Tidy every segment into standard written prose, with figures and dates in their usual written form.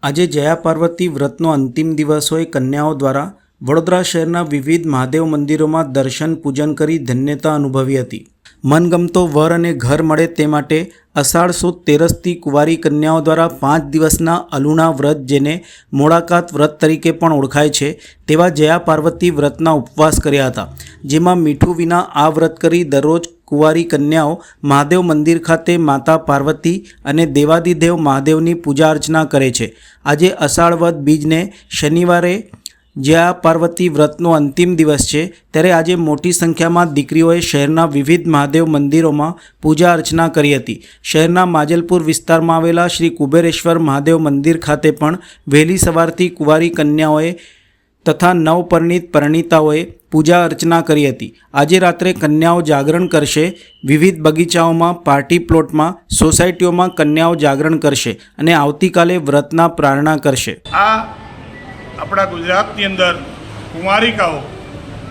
આજે જયા પાર્વતી વ્રતનો અંતિમ દિવસ હોય કન્યાઓ દ્વારા વડોદરા શહેરના વિવિધ મહાદેવ મંદિરોમાં દર્શન પૂજન કરી ધન્યતા અનુભવી હતી। મનગમતો વર અને ઘર મળે તે માટે અષાઢ સુદ તેરસથી કુંવારી કન્યાઓ દ્વારા 5 દિવસના અલુણા વ્રત જેને મોડાકાત વ્રત તરીકે પણ ઓળખાય છે તેવા જયા પાર્વતી વ્રતના ઉપવાસ કર્યા હતા, જેમાં મીઠું વિના આ વ્રત કરી દરરોજ કુંવારી કન્યાઓ મહાદેવ મંદિર ખાતે માતા પાર્વતી અને દેવાદિદેવ મહાદેવની પૂજા અર્ચના કરે છે। આજે અષાઢ વદ બીજને શનિવારે જયા પાર્વતી વ્રતનો અંતિમ દિવસ છે, ત્યારે આજે મોટી સંખ્યામાં દીકરીઓએ શહેરના વિવિધ મહાદેવ મંદિરોમાં પૂજા અર્ચના કરી હતી। શહેરના માજલપુર વિસ્તારમાં આવેલા શ્રી કુબેરેશ્વર મહાદેવ મંદિર ખાતે પણ વહેલી સવારથી કુંવારી કન્યાઓએ તથા નવપરિણીત પરિણીતાઓએ પૂજા અર્ચના કરી હતી। આજે રાત્રે કન્યાઓ જાગરણ કરશે। વિવિધ બગીચાઓમાં, પાર્ટી પ્લોટમાં, સોસાયટીઓમાં કન્યાઓ જાગરણ કરશે અને આવતીકાલે વ્રતના પ્રાર્થના કરશે। આપણા ગુજરાતની અંદર કુંવારિકાઓ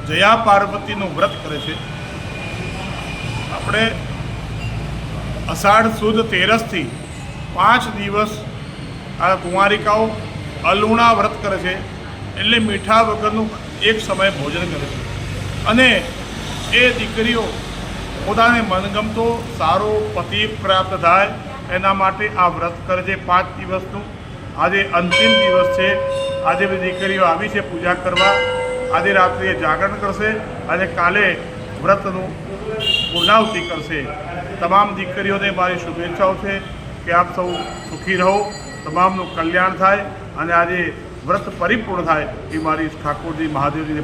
જયા પાર્વતીનું વ્રત કરે છે। આપણે અષાઢ સુદ તેરસથી 5 દિવસ આ કુંવારિકાઓ અલુણા વ્રત કરે છે, એટલે મીઠા વગરનું એક સમય ભોજન કરે છે અને એ દીકરીઓ પોતાને મનગમતો સારો પતિ પ્રાપ્ત થાય એના માટે આ વ્રત કરે છે 5 દિવસનું। આજે અંતિમ દિવસ છે। આજે બધી દીકરીઓ આવી છે પૂજા કરવા। આજે રાત્રે જાગરણ કરશે અને કાલે વ્રતનું પૂર્ણાહુતિ કરશે। તમામ દીકરીઓને મારી શુભેચ્છાઓ છે કે આપ સૌ સુખી રહો, તમામનું કલ્યાણ થાય અને આજે વ્રત પરિપૂર્ણ થાય એ મારી ઠાકોરજી મહાદેવજીને